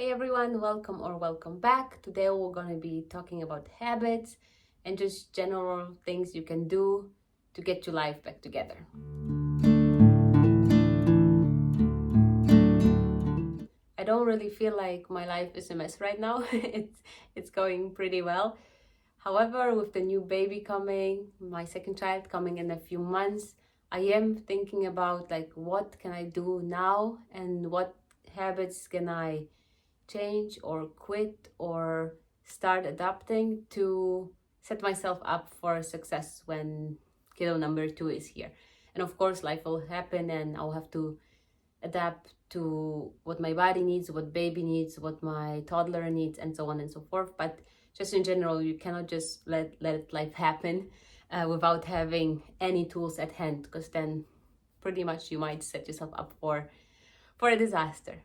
Hey everyone, welcome back. Today we're going to be talking about habits and just general things you can do to get your life back together. I don't really feel like my life is a mess right now. It's going pretty well. However, with the new baby coming, my second child coming in a few months, I am thinking about what can I do now and what habits can I change or quit or start adapting to set myself up for success when kiddo number 2 is here. And of course, life will happen and I'll have to adapt to what my body needs, what baby needs, what my toddler needs, and so on and so forth. But just in general, you cannot just let life happen without having any tools at hand, because then pretty much you might set yourself up for a disaster.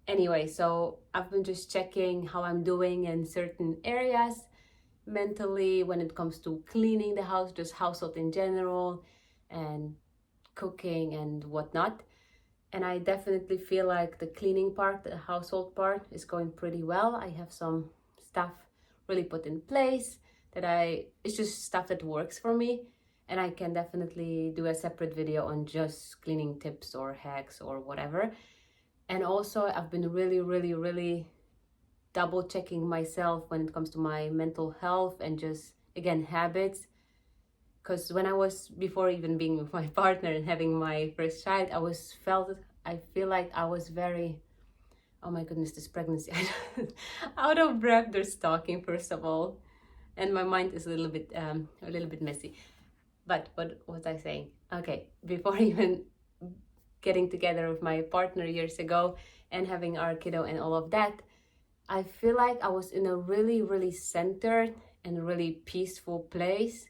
Anyway, so I've been just checking how I'm doing in certain areas mentally when it comes to cleaning the house, just household in general, and cooking and whatnot. And I definitely feel like the cleaning part, the household part, is going pretty well. I have some stuff really put in place it's just stuff that works for me. And I can definitely do a separate video on just cleaning tips or hacks or whatever. And also, I've been really double checking myself when it comes to my mental health and just, again, habits. Because when I was, before even being with my partner and having my first child, I feel like I was very, oh my goodness, this pregnancy, out of breath just talking, first of all. And my mind is a little bit messy. But what was I saying? Okay, before even getting together with my partner years ago and having our kiddo and all of that, I feel like I was in a really centered and really peaceful place,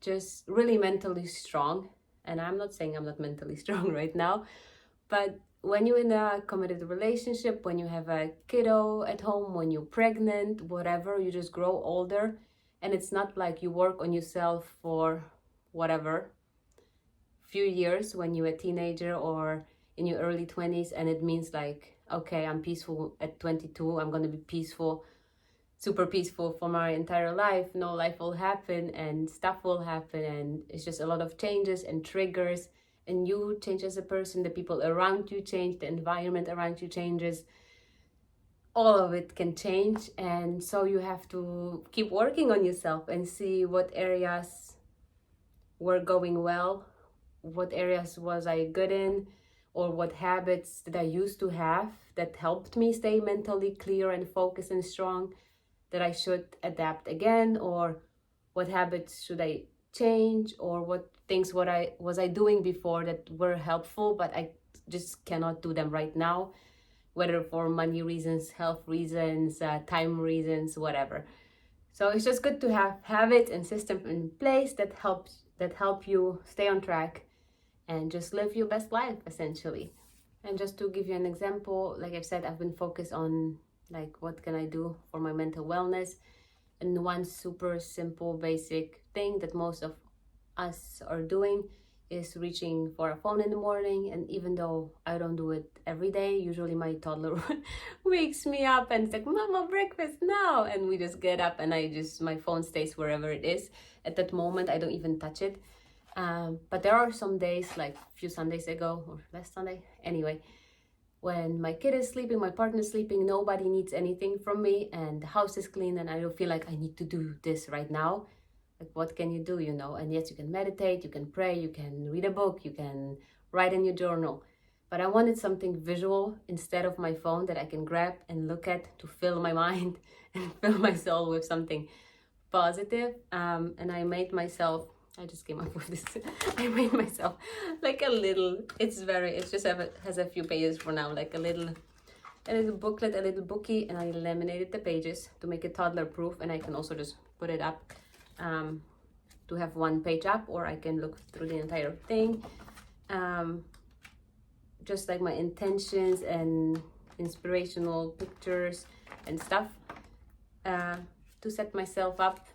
just really mentally strong. And I'm not saying I'm not mentally strong right now, but when you're in a committed relationship, when you have a kiddo at home, when you're pregnant, whatever, you just grow older. And it's not like you work on yourself for whatever few years when you're a teenager or in your early 20s, and it means like, okay, I'm peaceful at 22, I'm going to be peaceful, super peaceful for my entire life. No, life will happen and stuff will happen, and it's just a lot of changes and triggers, and you change as a person, the people around you change, the environment around you changes, all of it can change. And so you have to keep working on yourself and see what areas were going well, what areas was I good in, or what habits did I used to have that helped me stay mentally clear and focused and strong that I should adapt again, or what habits should I change, or what things was I doing before that were helpful but I just cannot do them right now, whether for money reasons, health reasons, time reasons, whatever. So it's just good to have habits and systems in place that help you stay on track and just live your best life, essentially. And just to give you an example, like I've said, I've been focused on what can I do for my mental wellness. And one super simple, basic thing that most of us are doing is reaching for a phone in the morning. And even though I don't do it every day, usually my toddler wakes me up and it's like, Mama, breakfast now. And we just get up and my phone stays wherever it is. At that moment, I don't even touch it. But there are some days, like a few Sundays ago, or last Sunday, anyway, when my kid is sleeping, my partner is sleeping, nobody needs anything from me, and the house is clean, and I don't feel like I need to do this right now. Like, what can you do, And yes, you can meditate, you can pray, you can read a book, you can write in your journal. But I wanted something visual instead of my phone that I can grab and look at to fill my mind and fill my soul with something positive. And I just came up with this. I made myself like a little, has a few pages for now, like a little booklet, a little bookie, and I laminated the pages to make it toddler proof. And I can also just put it up to have one page up, or I can look through the entire thing. Just like my intentions and inspirational pictures and stuff to set myself up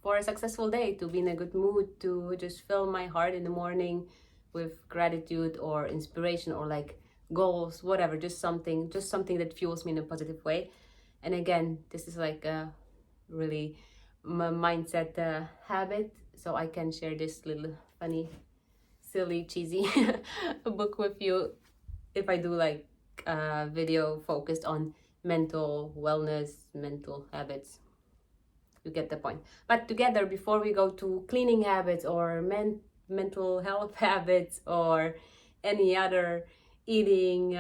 for a successful day, to be in a good mood, to just fill my heart in the morning with gratitude or inspiration, or like goals, whatever, just something that fuels me in a positive way. And again, this is like a really mindset habit, so I can share this little funny, silly, cheesy book with you if I do like a video focused on mental wellness, mental habits. You get the point. But together, before we go to cleaning habits or mental health habits or any other eating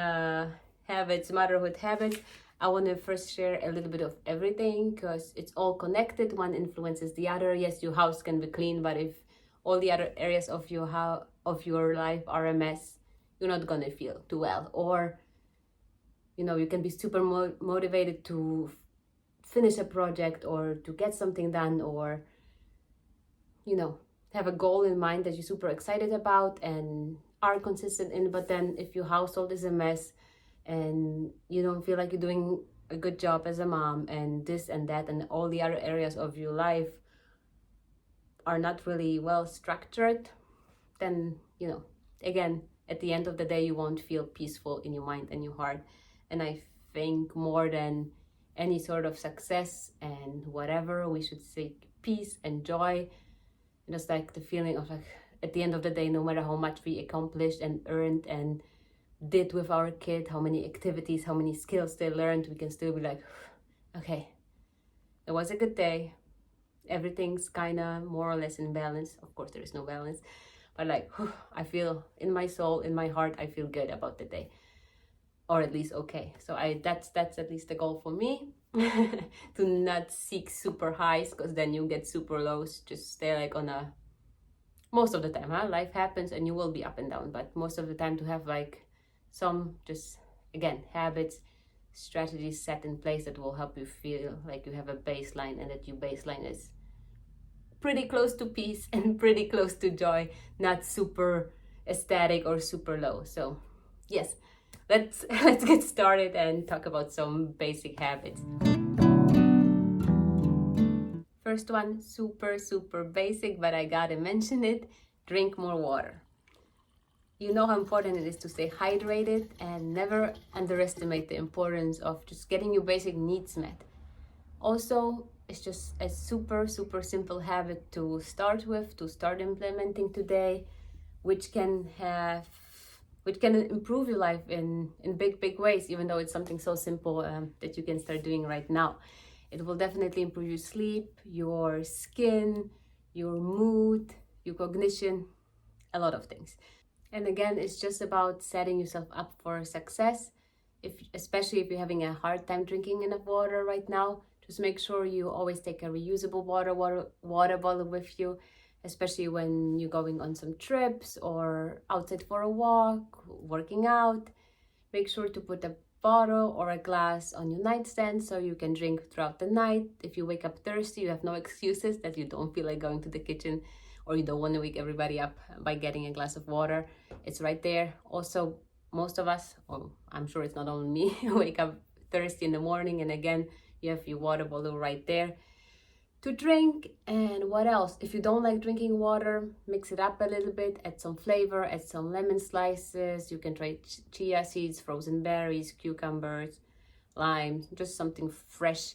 habits, motherhood habits, I want to first share a little bit of everything because it's all connected. One influences the other. Yes, your house can be clean, but if all the other areas of your life are a mess, you're not gonna feel too well. Or you can be super motivated to finish a project or to get something done, or have a goal in mind that you're super excited about and are consistent in, but then if your household is a mess and you don't feel like you're doing a good job as a mom, and this and that and all the other areas of your life are not really well structured, then again, at the end of the day, you won't feel peaceful in your mind and your heart. And I think more than any sort of success and whatever, we should seek peace and joy. Just like the feeling of like at the end of the day, no matter how much we accomplished and earned and did with our kid, how many activities, how many skills they learned, we can still be like, okay, it was a good day. Everything's kind of more or less in balance. Of course, there is no balance, but like, I feel in my soul, in my heart, I feel good about the day, or at least okay. So that's at least the goal for me. To not seek super highs, because then you get super lows. Just stay like on a, most of the time, life happens and you will be up and down, but most of the time to have like some, just again, habits, strategies set in place that will help you feel like you have a baseline, and that your baseline is pretty close to peace and pretty close to joy, not super ecstatic or super low. So yes, let's get started and talk about some basic habits. First one, super basic, but I gotta mention it: drink more water. You know how important it is to stay hydrated, and never underestimate the importance of just getting your basic needs met. Also, it's just a super simple habit to start with, to start implementing today, which can improve your life in big ways, even though it's something so simple that you can start doing right now. It will definitely improve your sleep, your skin, your mood, your cognition, a lot of things. And again, it's just about setting yourself up for success. Especially if you're having a hard time drinking enough water right now, just make sure you always take a reusable water bottle with you, especially when you're going on some trips or outside for a walk, working out. Make sure to put a bottle or a glass on your nightstand so you can drink throughout the night. If you wake up thirsty, you have no excuses that you don't feel like going to the kitchen, or you don't want to wake everybody up by getting a glass of water. It's right there. Also, most of us, or I'm sure it's not only me, wake up thirsty in the morning, and again, you have your water bottle right there to drink. And what else? If you don't like drinking water, mix it up a little bit, add some flavor, add some lemon slices. You can try chia seeds, frozen berries, cucumbers, lime, just something fresh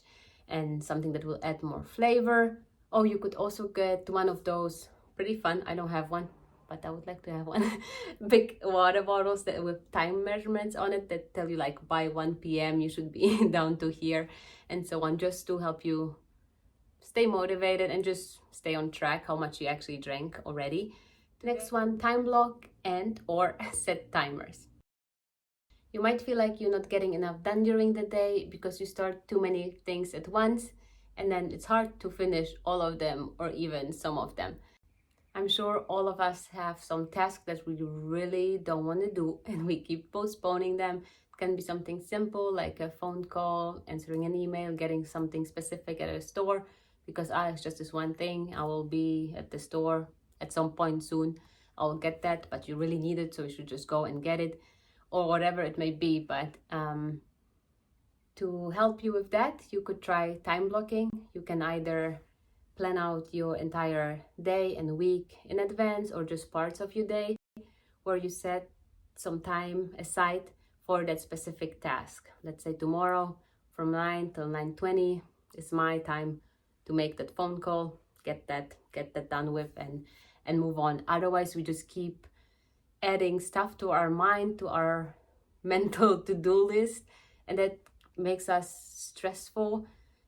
and something that will add more flavor. Oh, you could also get one of those, pretty fun, I don't have one, but I would like to have one, big water bottles that with time measurements on it that tell you like by 1 p.m. you should be down to here, and so on, just to help you stay motivated and just stay on track how much you actually drank already. The next one, time block and or set timers. You might feel like you're not getting enough done during the day because you start too many things at once, and then it's hard to finish all of them or even some of them. I'm sure all of us have some tasks that we really don't want to do and we keep postponing them. It can be something simple like a phone call, answering an email, getting something specific at a store, because it's just this one thing. I will be at the store at some point soon. I'll get that, but you really need it, so you should just go and get it, or whatever it may be. But to help you with that, you could try time blocking. You can either plan out your entire day and week in advance, or just parts of your day where you set some time aside for that specific task. Let's say tomorrow from 9 till 9:20 is my time to make that phone call, get that done with, and move on. Otherwise, we just keep adding stuff to our mind, to our mental to-do list, and that makes us stressful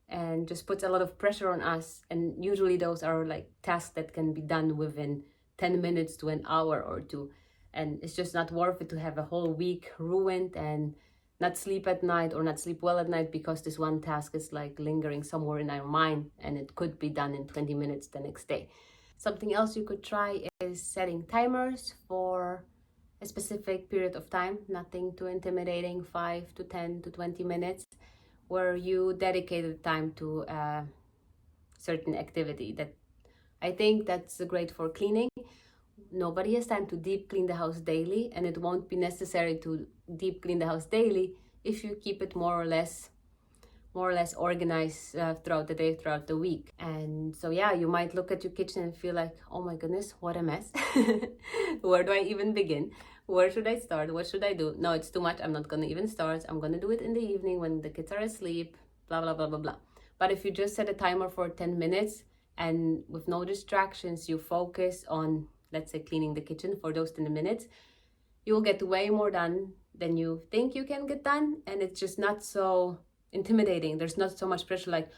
and just puts a lot of pressure on us. And usually those are like tasks that can be done within 10 minutes to an hour or two, and it's just not worth it to have a whole week ruined and not sleep at night or not sleep well at night because this one task is like lingering somewhere in our mind and it could be done in 20 minutes the next day. Something else you could try is setting timers for a specific period of time, nothing too intimidating, 5 to 10 to 20 minutes, where you dedicate the time to a certain activity. That I think that's great for cleaning. Nobody has time to deep clean the house daily, and it won't be necessary to deep clean the house daily if you keep it more or less organized throughout the day, throughout the week. And so yeah, you might look at your kitchen and feel like, oh my goodness, what a mess. Where do I even begin? Where should I start? What should I do? No, it's too much. I'm not gonna even start. I'm gonna do it in the evening when the kids are asleep, blah, blah, blah, blah, blah. But if you just set a timer for 10 minutes and with no distractions, you focus on, let's say, cleaning the kitchen for those 10 minutes, you will get way more done than you think you can get done. And it's just not so intimidating. There's not so much pressure like,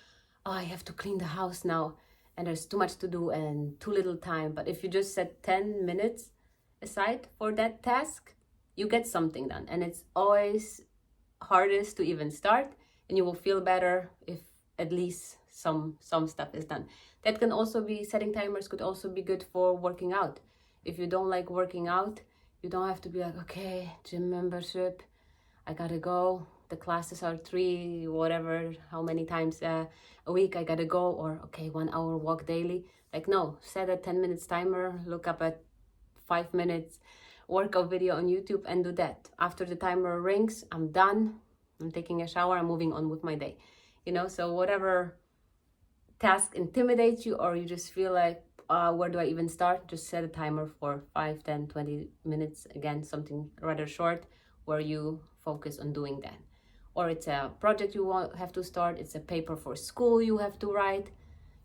oh, I have to clean the house now and there's too much to do and too little time. But if you just set 10 minutes aside for that task, you get something done. And it's always hardest to even start, and you will feel better if at least some stuff is done. That can also be, setting timers could also be good for working out. If you don't like working out, you don't have to be like, okay, gym membership, I gotta go, the classes are 3, whatever, how many times a week I gotta go, or okay, 1 hour walk daily. Like, no, set a 10 minutes timer, look up at 5 minutes workout video on YouTube and do that. After the timer rings, I'm done, I'm taking a shower, I'm moving on with my day. So whatever task intimidates you, or you just feel like, where do I even start? Just set a timer for 5, 10, 20 minutes. Again, something rather short where you focus on doing that. Or it's a project you have to start, it's a paper for school you have to write.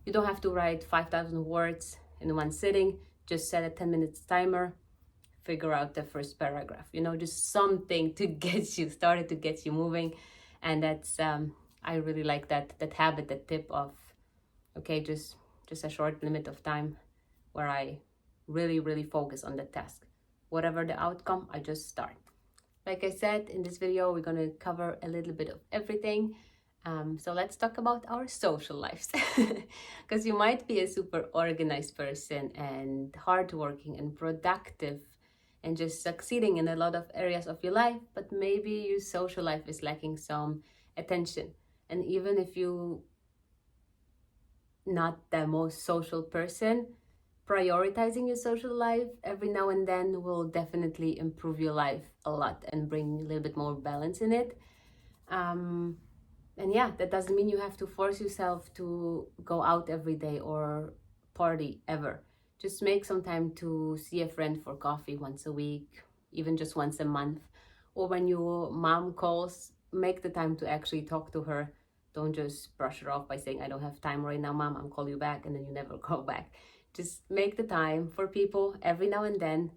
You don't have to write 5,000 words in one sitting. Just set a 10 minutes timer, figure out the first paragraph, just something to get you started, to get you moving. And that's, I really like that habit, that tip of, okay, just a short limit of time where I really, really focus on the task. Whatever the outcome, I just start. Like I said, in this video, we're gonna cover a little bit of everything. So let's talk about our social lives. Because you might be a super organized person and hardworking and productive and just succeeding in a lot of areas of your life, but maybe your social life is lacking some attention. And even if you not the most social person, prioritizing your social life every now and then will definitely improve your life a lot and bring a little bit more balance in it. And yeah, that doesn't mean you have to force yourself to go out every day or party ever. Just make some time to see a friend for coffee once a week, even just once a month. Or when your mom calls, make the time to actually talk to her. Don't just brush her off by saying, I don't have time right now, mom, I'll call you back, and then you never call back. Just make the time for people every now and then.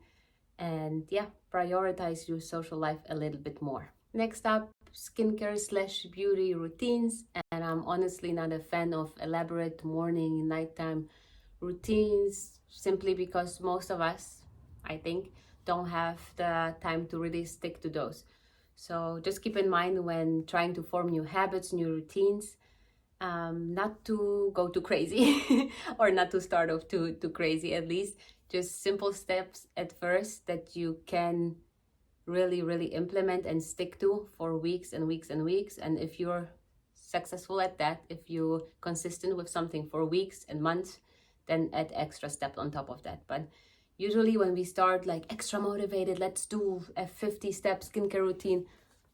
And yeah, prioritize your social life a little bit more. Next up, skincare/beauty routines. And I'm honestly not a fan of elaborate morning and nighttime routines, simply because most of us, I think, don't have the time to really stick to those. So just keep in mind when trying to form new habits, new routines, not to go too crazy or not to start off too crazy, at least. Just simple steps at first that you can really, really implement and stick to for weeks and weeks and weeks. And if you're successful at that, if you're consistent with something for weeks and months, then add extra steps on top of that. But usually when we start like extra motivated, let's do a 50-step skincare routine,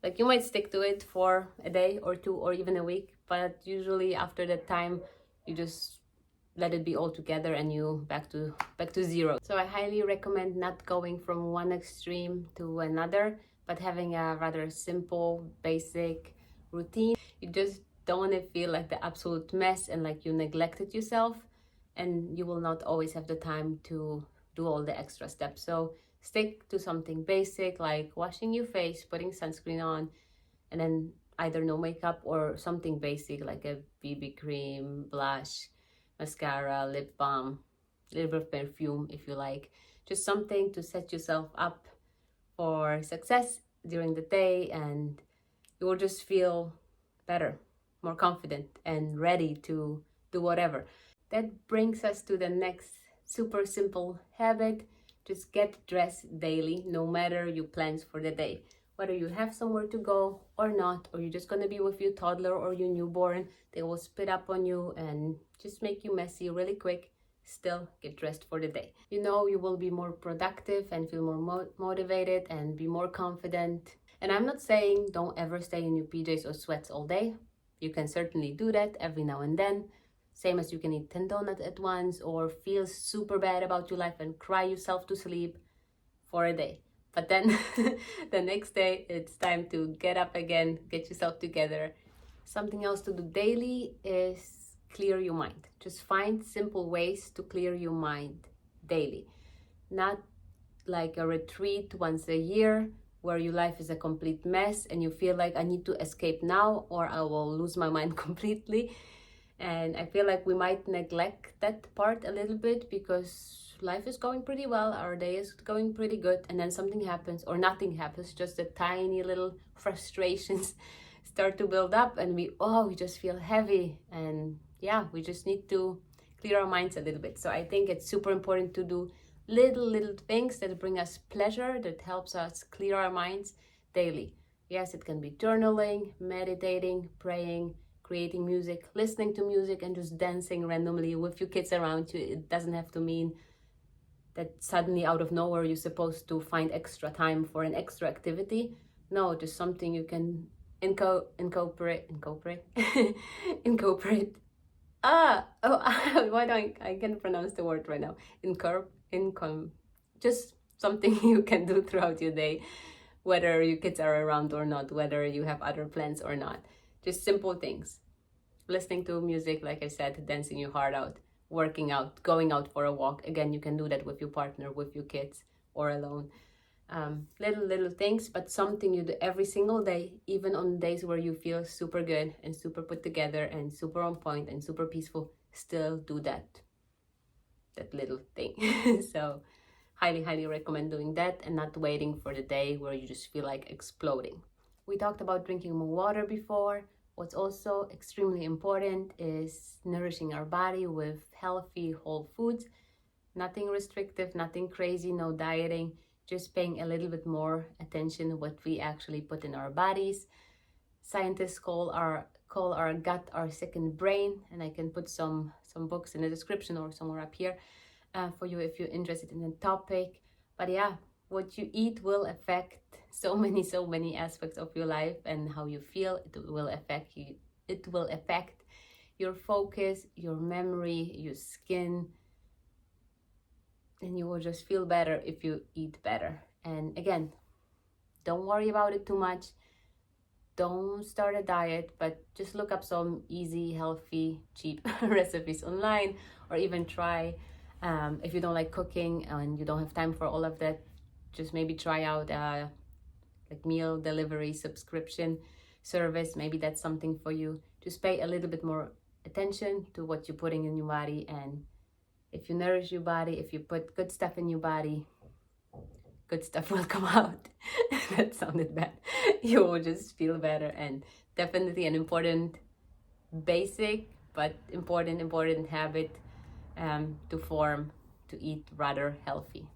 like you might stick to it for a day or 2 or even a week, but usually after that time, you just let it be all together and you back to zero. So I highly recommend not going from one extreme to another, but having a rather simple, basic routine, you just don't want to feel like the absolute mess and like you neglected yourself, and you will not always have the time to do all the extra steps. So stick to something basic like washing your face, putting sunscreen on, and then either no makeup or something basic like a BB cream, blush, mascara, lip balm, a little bit of perfume if you like. Just something to set yourself up for success during the day, and you will just feel better, more confident, and ready to do whatever. That brings us to the next super simple habit. Just get dressed daily, no matter your plans for the day. Whether you have somewhere to go or not, or you're just gonna be with your toddler or your newborn, they will spit up on you and just make you messy really quick. Still get dressed for the day. You know, you will be more productive and feel more motivated and be more confident. And I'm not saying don't ever stay in your PJs or sweats all day. You can certainly do that every now and then. Same as you can eat 10 donuts at once or feel super bad about your life and cry yourself to sleep for a day. But then the next day, it's time to get up again, get yourself together. Something else to do daily is clear your mind. Just find simple ways to clear your mind daily. Not like a retreat once a year where your life is a complete mess and you feel like I need to escape now or I will lose my mind completely. And I feel like we might neglect that part a little bit because life is going pretty well, our day is going pretty good, and then something happens or nothing happens, just the tiny little frustrations start to build up and we just feel heavy, and yeah, we just need to clear our minds a little bit. So I think it's super important to do little things that bring us pleasure, that helps us clear our minds daily. Yes, it can be journaling, meditating, praying, creating music, listening to music, and just dancing randomly with your kids around you. It doesn't have to mean that suddenly out of nowhere you're supposed to find extra time for an extra activity. No, just something you can incorporate. Why don't I can't pronounce the word right now. Just something you can do throughout your day, whether your kids are around or not, whether you have other plans or not. Just simple things. Listening to music, like I said, dancing your heart out, working out, going out for a walk. Again, you can do that with your partner, with your kids, or alone. Little things, but something you do every single day, even on days where you feel super good and super put together and super on point and super peaceful, still do that little thing. So highly recommend doing that and not waiting for the day where you just feel like exploding. We talked about drinking more water before. What's also extremely important is nourishing our body with healthy whole foods. Nothing restrictive, nothing crazy, no dieting, just paying a little bit more attention to what we actually put in our bodies. Scientists call our gut our second brain, and I can put some books in the description or somewhere up here for you if you're interested in the topic. But yeah, what you eat will affect so many aspects of your life and how you feel. It will affect you. It will affect your focus, your memory, your skin, and you will just feel better if you eat better. And again, don't worry about it too much. Don't start a diet, but just look up some easy, healthy, cheap recipes online, or even try, if you don't like cooking and you don't have time for all of that, just maybe try out a meal delivery subscription service. Maybe that's something for you. Just pay a little bit more attention to what you're putting in your body, and if you nourish your body, if you put good stuff in your body, good stuff will come out. That sounded bad. You will just feel better, and definitely an important basic but important habit to form, to eat rather healthy.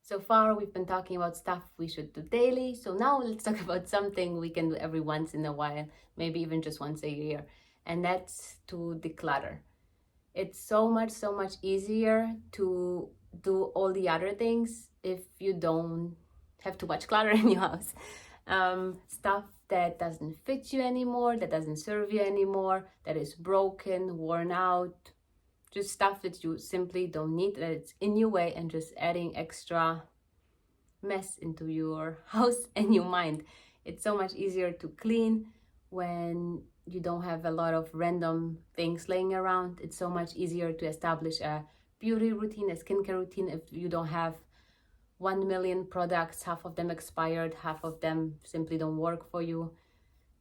So far, we've been talking about stuff we should do daily. So now let's talk about something we can do every once in a while, maybe even just once a year, and that's to declutter. It's so much easier to do all the other things if you don't have too much clutter in your house. Stuff that doesn't fit you anymore, that doesn't serve you anymore, that is broken, worn out, just stuff that you simply don't need, that it's in your way, and just adding extra mess into your house and your mind. It's so much easier to clean when you don't have a lot of random things laying around. It's so much easier to establish a beauty routine, a skincare routine, if you don't have 1 million products, half of them expired, half of them simply don't work for you.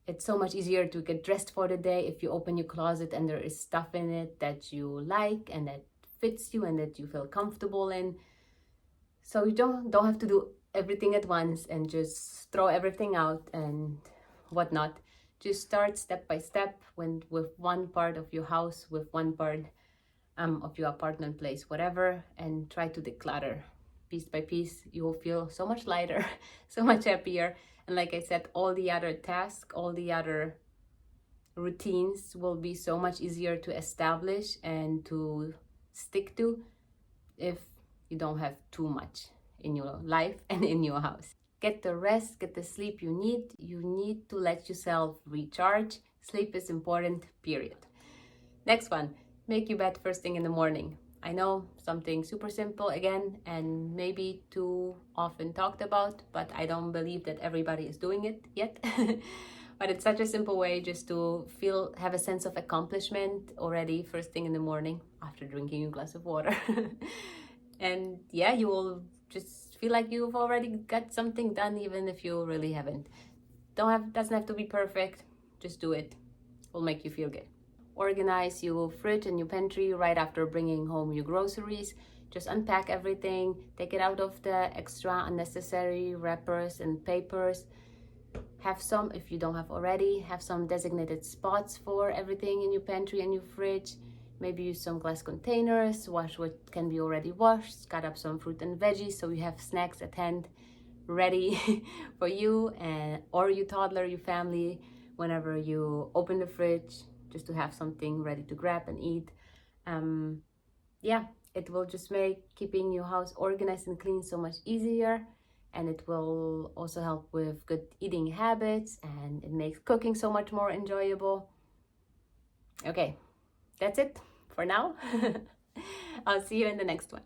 It's so much easier to get dressed for the day if you open your closet and there is stuff in it that you like and that fits you and that you feel comfortable in. So you don't have to do everything at once and just throw everything out and whatnot. Just start step by step with one part of your house, with one part of your apartment place, whatever, and try to declutter piece by piece. You will feel so much lighter, so much happier. And like I said, all the other tasks, all the other routines will be so much easier to establish and to stick to if you don't have too much in your life and in your house. Get the rest, get the sleep you need. You need to let yourself recharge. Sleep is important, period. Next one, make your bed first thing in the morning. I know, something super simple again, and maybe too often talked about, but I don't believe that everybody is doing it yet. But it's such a simple way just to have a sense of accomplishment already first thing in the morning after drinking a glass of water. And yeah, you will just feel like you've already got something done, even if you really haven't. Doesn't have to be perfect, just do it. Will make you feel good. Organize your fridge and your pantry right after bringing home your groceries. Just unpack everything, take it out of the extra unnecessary wrappers and papers. Have some, if you don't have already, have some designated spots for everything in your pantry and your fridge. Maybe use some glass containers, wash what can be already washed, cut up some fruit and veggies so you have snacks at hand ready for you or your toddler, your family, whenever you open the fridge, just to have something ready to grab and eat. Yeah, it will just make keeping your house organized and clean so much easier, and it will also help with good eating habits, and it makes cooking so much more enjoyable. Okay, that's it for now. I'll see you in the next one.